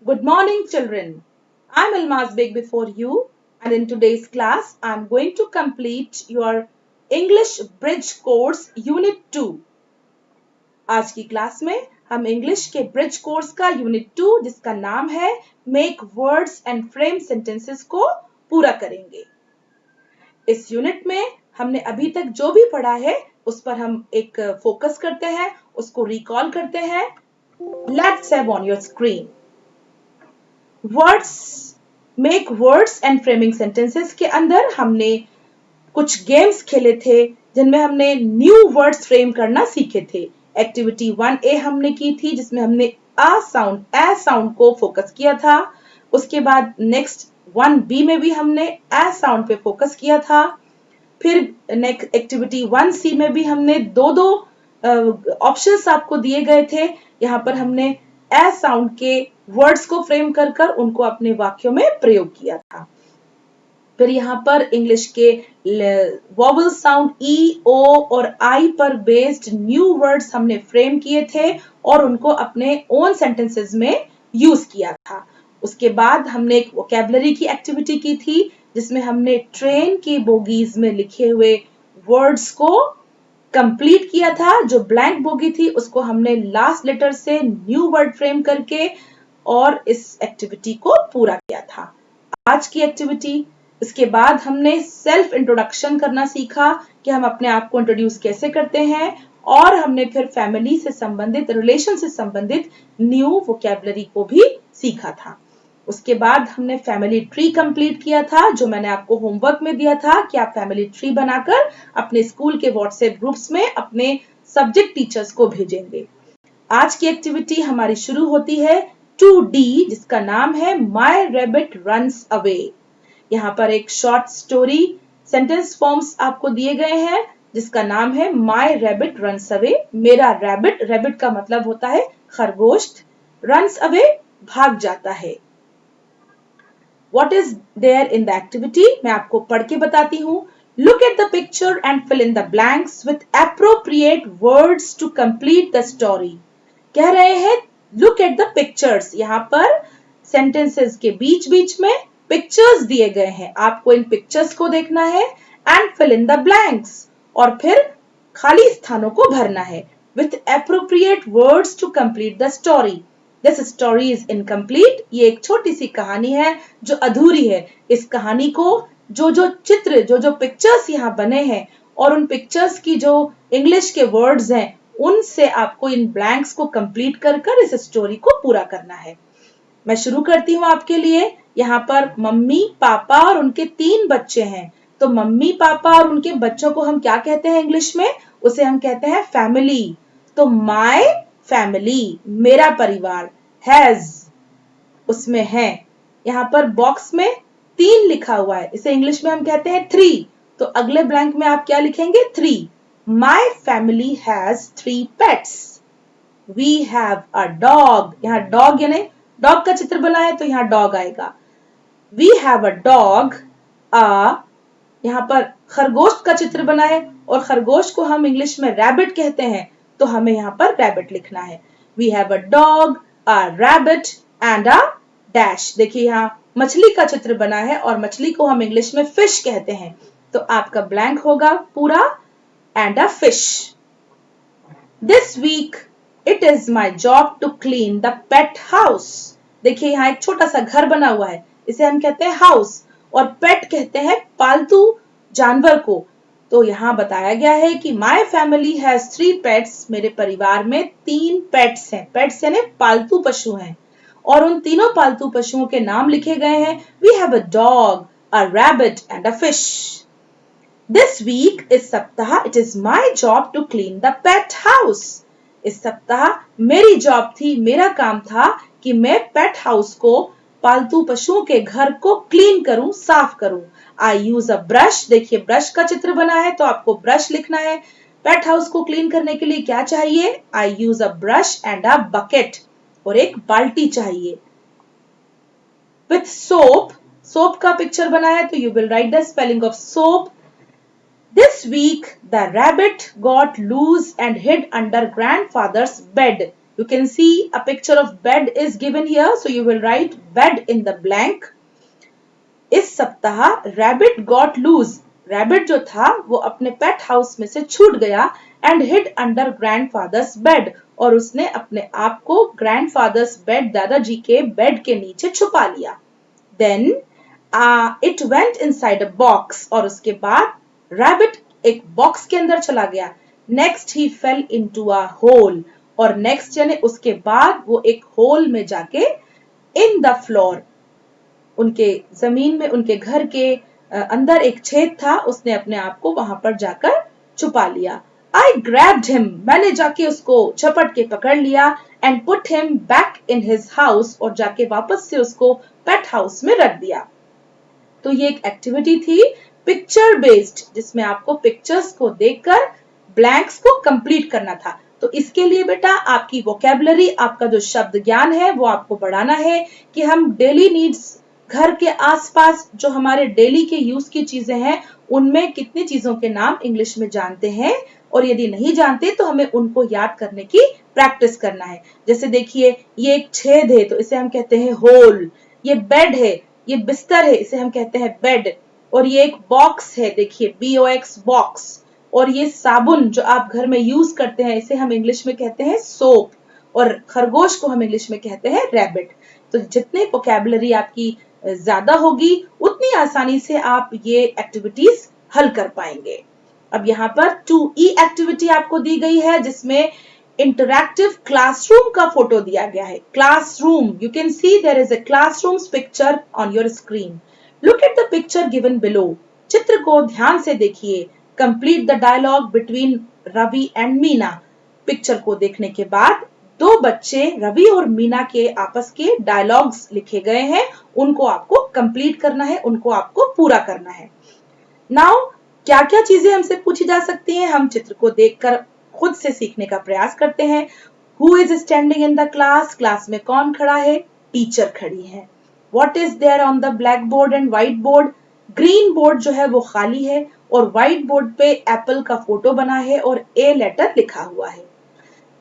Good morning, children. I'm Almaz Beg before you, and in today's class, I'm going to complete your English Bridge Course Unit 2. आज की class में हम English के bridge course का unit 2 जिसका नाम है make words and frame sentences को पूरा करेंगे। इस यूनिट में हमने अभी तक जो भी पढ़ा है उस पर हम एक फोकस करते हैं, उसको रिकॉल करते हैं। Let's have on your screen. Words make words and framing sentences के अंदर हमने कुछ गेम्स खेले थे जिनमें हमने न्यू वर्ड्स फ्रेम करना सीखे थे। एक्टिविटी 1A हमने की थी जिसमें हमने ए साउंड को फोकस किया था। उसके बाद नेक्स्ट 1B में भी हमने ए साउंड पे फोकस किया था। फिर नेक्स्ट एक्टिविटी 1C में भी हमने दो ऑप्शंस आपको दिए गए थे। यहाँ पर हमने ए साउंड के वर्ड्स को फ्रेम कर कर उनको अपने वाक्यों में प्रयोग किया था। फिर यहाँ पर इंग्लिश के वॉवल साउंड ई, ओ और आई पर बेस्ड न्यू वर्ड्स हमने फ्रेम किए थे और उनको अपने ओन सेंटेंसेस में यूज किया था। उसके बाद हमने एक वोकैबुलरी की एक्टिविटी की थी जिसमें हमने ट्रेन की बोगीज में लिखे हुए वर्ड्स को कंप्लीट किया था। जो ब्लैंक बोगी थी उसको हमने लास्ट लेटर से न्यू वर्ड फ्रेम करके और इस एक्टिविटी को पूरा किया था। आज की एक्टिविटी इसके बाद हमने सेल्फ इंट्रोडक्शन करना सीखा कि हम अपने आप को इंट्रोड्यूस कैसे करते हैं और हमने फिर फैमिली से संबंधित, रिलेशन से संबंधित न्यू वोकैबुलरी को भी सीखा था। उसके बाद हमने फैमिली ट्री कंप्लीट किया था जो मैंने आपको होमवर्क में दिया था कि आप फैमिली ट्री बनाकर अपने स्कूल के व्हाट्सएप ग्रुप्स में अपने सब्जेक्ट टीचर्स को भेजेंगे। आज की एक्टिविटी हमारी शुरू होती है 2D जिसका नाम है माई रैबिट रन्स अवे। यहाँ पर एक शॉर्ट स्टोरी सेंटेंस फॉर्म्स आपको दिए गए हैं जिसका नाम है माई रैबिट रन्स अवे। मेरा रैबिट, रैबिट का मतलब होता है खरगोश, रन्स अवे भाग जाता है। What is there in the activity? मैं आपको पढ़ के बताती हूँ। Look at the picture and fill in the blanks with appropriate words to complete the story. कह रहे हैं look at the pictures. यहाँ पर sentences के बीच बीच में pictures दिए गए हैं, आपको इन pictures को देखना है and fill in the blanks और फिर खाली स्थानों को भरना है with appropriate words to complete the story. This story is incomplete. ये एक छोटी सी कहानी है जो अधूरी है। इस कहानी को जो चित्र, जो पिक्चर्स यहाँ बने हैं और उन पिक्चर्स की जो इंग्लिश के वर्ड्स हैं उनसे आपको इन ब्लैंक्स को कंप्लीट कर कर इस स्टोरी को पूरा करना है। मैं शुरू करती हूँ आपके लिए। यहाँ पर मम्मी, पापा और उनके 3 बच्चे हैं। तो मम्मी, पापा और उनके बच्चों को हम क्या कहते हैं इंग्लिश में? उसे हम कहते हैं फैमिली। तो माय फैमिली, मेरा परिवार, हैज उसमें है। यहाँ पर बॉक्स में 3 लिखा हुआ है, इसे इंग्लिश में हम कहते हैं 3। तो अगले ब्लैंक में आप क्या लिखेंगे? 3। My family has 3 pets. We have a dog, यहाँ डॉग यानी डॉग का चित्र बना है तो यहाँ डॉग आएगा। वी हैव अ डॉग, यहाँ पर खरगोश का चित्र बना है और खरगोश को हम इंग्लिश में रैबिट कहते हैं तो हमें यहाँ पर रैबिट लिखना है। We have a dog, a rabbit and a dash. देखिए यहाँ मछली का चित्र बना है और मछली को हम इंग्लिश में फिश कहते हैं तो आपका ब्लैंक होगा पूरा and a fish. This week it is my job to clean the pet house. देखिए यहाँ एक छोटा सा घर बना हुआ है, इसे हम कहते हैं हाउस और पेट कहते हैं पालतू जानवर को। तो यहाँ बताया गया है कि माई फैमिली हैज 3 पेट्स, मेरे परिवार में 3 पेट्स हैं। पेट्स यानी पालतू पशु हैं और उन तीनों पालतू पशुओं के नाम लिखे गए हैं। We have a dog, a rabbit and a fish. This week, इस सप्ताह, it is my job to clean the pet house. इस सप्ताह मेरी जॉब थी, मेरा काम था कि मैं पेट हाउस को, पालतू पशुओं के घर को क्लीन करूं, साफ करूं। आई यूज अ ब्रश, देखिए ब्रश का चित्र बना है तो आपको ब्रश लिखना है। पेट हाउस को क्लीन करने के लिए क्या चाहिए? I use a brush and a bucket और एक बाल्टी चाहिए। विथ सोप, सोप का पिक्चर बना है तो you will write the spelling of soap. This week, the rabbit got loose and hid under grandfather's bed. You can see a picture of bed is given here, so you will write bed in the blank. इस सप्ताह rabbit got loose, rabbit जो था वो अपने पेट house में से छूट गया and hid under grandfather's bed, और उसने अपने आप को ग्रैंडफादर्स बेड, दादाजी के बेड के नीचे छुपा लिया. Then it went inside a box, और उसके बाद रैबिट एक बॉक्स के अंदर चला गया. Next he fell into a hole, और नेक्स्ट यानी उसके बाद वो एक होल में जाके इन द फ्लोर, उनके जमीन में, उनके घर के अंदर एक छेद था, उसने अपने आप को वहां पर जाकर छुपा लिया. आई ग्रैब्ड हिम, मैंने जाके उसको झपट के पकड़ लिया, and put him back in his house, और जाके वापस से उसको पेट हाउस में रख दिया. तो ये एक एक्टिविटी थी पिक्चर बेस्ड, जिसमें आपको पिक्चर्स को देखकर ब्लैंक्स को कंप्लीट करना था. तो इसके लिए बेटा आपकी वोकैबुलरी, आपका जो शब्द ज्ञान है वो आपको बढ़ाना है कि हम डेली नीड्स, घर के आसपास जो हमारे डेली के यूज की चीजें हैं, उनमें कितनी चीजों के नाम इंग्लिश में जानते हैं, और यदि नहीं जानते तो हमें उनको याद करने की प्रैक्टिस करना है. जैसे देखिए, ये एक छेद है तो इसे हम कहते हैं होल. ये बेड है, ये बिस्तर है, इसे हम कहते हैं बेड. और ये एक बॉक्स है, देखिए BOX बॉक्स. और ये साबुन जो आप घर में यूज करते हैं, इसे हम इंग्लिश में कहते हैं सोप. और खरगोश को हम इंग्लिश में कहते हैं रैबिट. तो जितने वोकैबुलरी आपकी ज्यादा होगी, उतनी आसानी से आप ये एक्टिविटीज हल कर पाएंगे. अब यहाँ पर 2E एक्टिविटी आपको दी गई है, जिसमें इंटरैक्टिव क्लासरूम का फोटो दिया गया है. Classroom, you can see there is a classroom picture on your screen. Look at the picture given below. चित्र को ध्यान से देखिए. Complete the dialogue between Ravi and Meena. Picture को देखने के बाद दो बच्चे रवि और मीना के आपस के डायलॉग्स लिखे गए हैं, उनको आपको कंप्लीट करना है, उनको आपको पूरा करना है. नाउ क्या क्या चीजें हमसे पूछी जा सकती हैं, हम चित्र को देखकर खुद से सीखने का प्रयास करते हैं. Who is standing in the class, class में कौन खड़ा है, टीचर खड़ी है. What is there on the black board and white board, green board जो है वो खाली है, और व्हाइट बोर्ड पे एप्पल का फोटो बना है और ए लेटर लिखा हुआ है.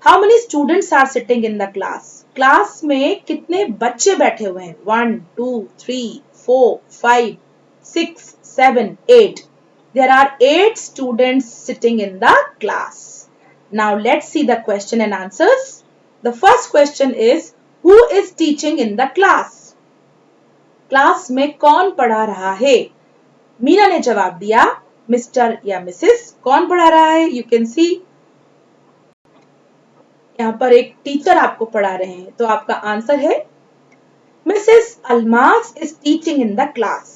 How many students are sitting in the class, class में कितने बच्चे बैठे हुए हैं. 1 2 3 4 5 6 7 8. There are 8 students sitting in the class. Now let's see the question and answers. The first question is, who is teaching in the class? Class में कौन पढ़ा रहा है. मीना ने जवाब दिया मिस्टर या मिसेस. कौन पढ़ा रहा है, यू कैन सी यहाँ पर एक टीचर आपको पढ़ा रहे हैं, तो आपका आंसर है Mrs Almas is teaching in the class.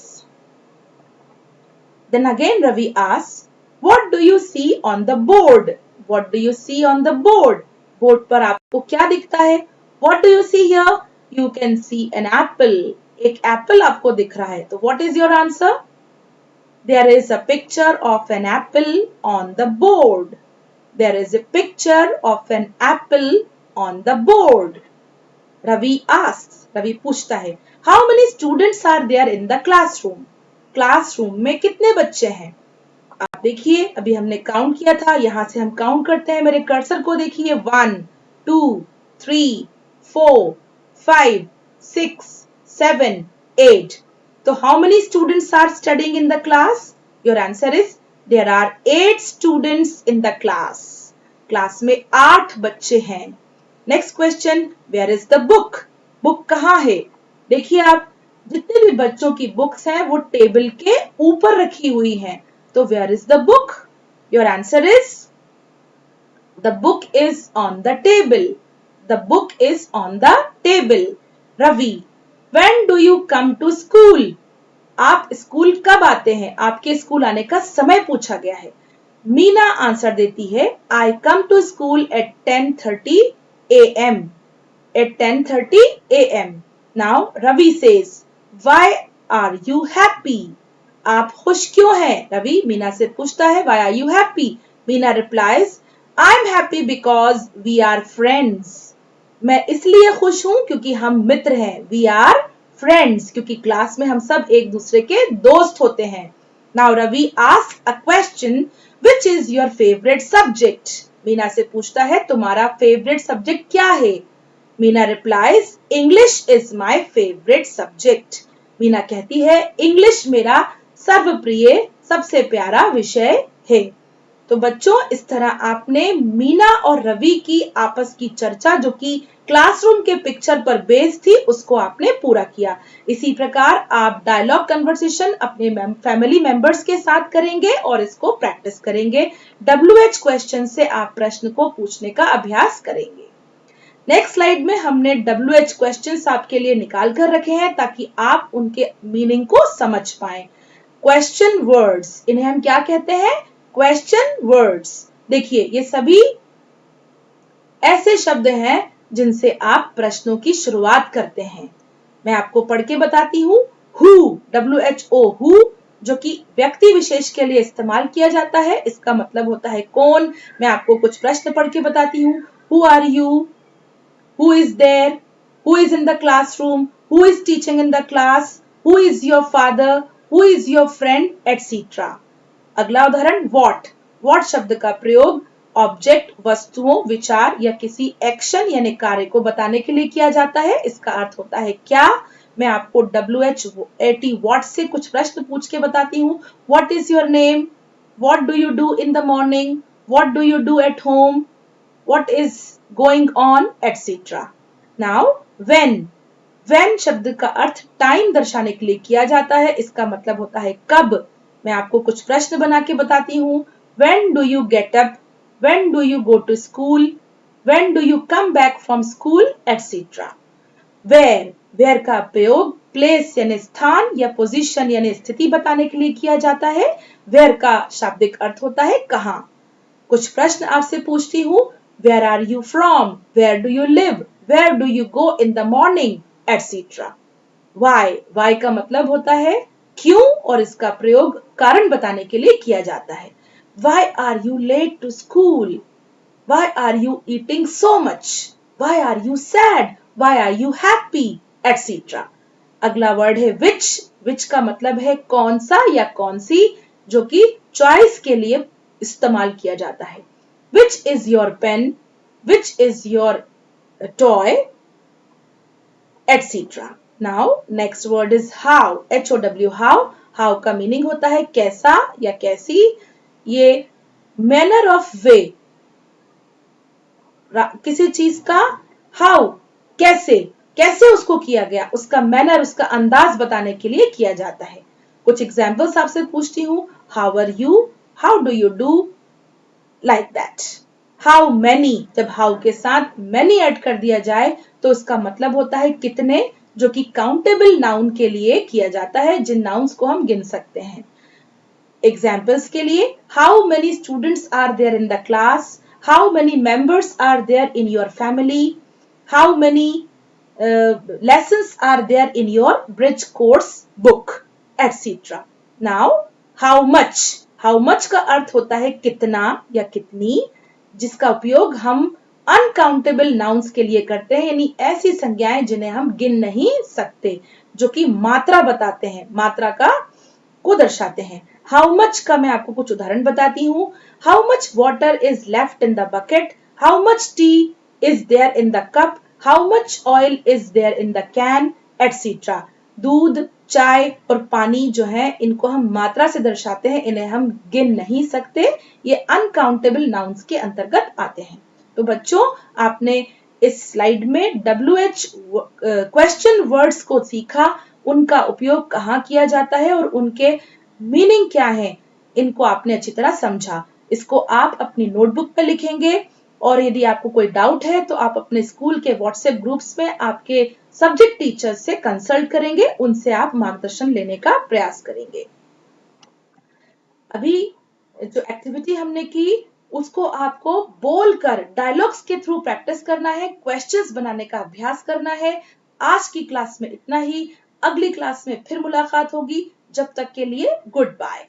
Then again Ravi asks, what do you see on the board? What do you see on the board? Board पर आपको क्या दिखता है. What do you see here? You can see an apple. एक Apple आपको दिख रहा है. तो what is your answer? There is a picture of an apple on the board. There is a picture of an apple on the board. Ravi asks, Ravi पूछता है, how many students are there in the classroom? Classroom में कितने बच्चे हैं. आप देखिए, अभी हमने काउंट किया था, यहां से हम काउंट करते हैं. मेरे कर्सर को देखिए. 1 2 3 4 5 6 7 8. तो how many students are studying in the class? Your answer is there are 8 students in the class. Class में 8 बच्चे हैं. Next question, where is the book? Book कहाँ है. देखिए, आप जितने भी बच्चों की बुक्स हैं वो टेबल के ऊपर रखी हुई हैं. तो where is the book? Your answer is the book is on the table. The book is on the table. Ravi, when do you come to school? आप स्कूल कब आते हैं, आपके स्कूल आने का समय पूछा गया है. मीना आंसर देती है, I come to school at 10:30 a.m. At 10:30 a.m. Now Ravi says, why are you happy? आप खुश क्यों हैं. रवि मीना से पूछता है, why are you happy? Meena replies, I'm happy because we are friends. मैं इसलिए खुश हूं क्योंकि हम मित्र हैं. We are friends, क्योंकि क्लास में हम सब एक दूसरे के दोस्त होते हैं. Now Ravi ask a question, which is your favourite subject? Meena से पूछता है तुम्हारा फेवरेट सब्जेक्ट क्या है? Meena replies, English is my favourite subject. Meena कहती है इंग्लिश मेरा सर्वप्रिय सबसे प्यारा विषय है। तो बच्चों इस तरह आपने मीना और रवि की आपस की चर्चा जो कि क्लासरूम के पिक्चर पर बेस्ड थी उसको आपने पूरा किया। इसी प्रकार आप डायलॉग कन्वर्सेशन अपने फैमिली मेंबर्स के साथ करेंगे और इसको प्रैक्टिस करेंगे। WH क्वेश्चन से आप प्रश्न को पूछने का अभ्यास करेंगे। नेक्स्ट स्लाइड में हमने WH क्वेश्चंस आपके लिए निकाल कर रखे हैं ताकि आप उनके मीनिंग को समझ पाएं। क्वेश्चन वर्ड्स, इन्हें हम क्या कहते हैं? Question words. देखिए ये सभी ऐसे शब्द हैं जिनसे आप प्रश्नों की शुरुआत करते हैं। मैं आपको पढ़ के बताती हूँ। हु, WHO, हु, जो कि व्यक्ति विशेष के लिए इस्तेमाल किया जाता है, इसका मतलब होता है कौन। मैं आपको कुछ प्रश्न पढ़ के बताती हूँ। Who are you? Who is there? Who is in the classroom? Who is teaching in the class? Who is your father? Who is your friend? etc. अगला उदाहरण what. what शब्द का प्रयोग ऑब्जेक्ट, वस्तुओं, विचार या किसी एक्शन यानी कार्य को बताने के लिए किया जाता है। इसका अर्थ होता है क्या। मैं आपको WH-80 what से कुछ प्रश्न पूछ के बताती हूँ। What is your name? What do you do in the morning? What do you do at home? What is going on, etc. Now, when शब्द का अर्थ टाइम दर्शाने के लिए किया जाता है। इसका मतलब होता है कब। मैं आपको कुछ प्रश्न बना के बताती हूँ। When do you get up? When do you go to school? When do you come back from school, etc. where का प्रयोग प्लेस यानी स्थान या पोजीशन यानी स्थिति बताने के लिए किया जाता है। where का शाब्दिक अर्थ होता है कहां। कुछ प्रश्न आपसे पूछती हूँ। Where are you from? Where do you live? Where do you go in the morning? etc. Why का मतलब होता है क्यों और इसका प्रयोग कारण बताने के लिए किया जाता है। Why are you late to school? Why are you eating so much? Why are you sad? Why are you happy? etc. अगला वर्ड है which का मतलब है कौन सा या कौन सी, जो कि चॉइस के लिए इस्तेमाल किया जाता है। Which is your pen? Which is your toy? etc. Now next word is how. HOW, how का मीनिंग होता है कैसा या कैसी। ये manner of way, किसी चीज का हाउ कैसे उसको किया गया, उसका मैनर, उसका अंदाज बताने के लिए किया जाता है। कुछ एग्जाम्पल्स आपसे पूछती हूँ। How are you? How do you do? Like that. How many, जब हाउ के साथ मैनी ऐड कर दिया जाए तो इसका मतलब होता है कितने, जो कि काउंटेबल नाउन के लिए किया जाता है, जिन नाउन्स को हम गिन सकते हैं। एग्जाम्पल्स के लिए how many students are there in the class, how many members are there in your family, how many lessons are there in your bridge course book, etc. Now how much का अर्थ होता है कितना या कितनी, जिसका उपयोग हम अनकाउंटेबल नाउन्स के लिए करते हैं, यानी ऐसी संज्ञाएं जिन्हें हम गिन नहीं सकते, जो कि मात्रा बताते हैं, मात्रा को दर्शाते हैं। हाउ मच का मैं आपको कुछ उदाहरण बताती हूँ। How much water is left in the bucket, how much tea is there in the cup, how much oil is there in the can, etcetera. दूध, चाय और पानी जो है इनको हम मात्रा से दर्शाते हैं, इन्हें हम गिन नहीं सकते, ये अनकाउंटेबल नाउन्स के अंतर्गत आते हैं। तो बच्चों आपने इस स्लाइड में WH क्वेश्चन वर्ड्स को सीखा, उनका उपयोग कहाँ किया जाता है और उनके मीनिंग क्या है, इनको आपने अच्छी तरह समझा। इसको आप अपनी नोटबुक पे लिखेंगे और यदि आपको कोई डाउट है तो आप अपने स्कूल के व्हाट्सएप ग्रुप्स में आपके सब्जेक्ट टीचर से कंसल्ट करेंगे, उनसे आप मार्गदर्शन लेने का प्रयास करेंगे। अभी जो एक्टिविटी हमने की उसको आपको बोलकर डायलॉग्स के थ्रू प्रैक्टिस करना है, क्वेश्चंस बनाने का अभ्यास करना है। आज की क्लास में इतना ही, अगली क्लास में फिर मुलाकात होगी। जब तक के लिए गुड बाय।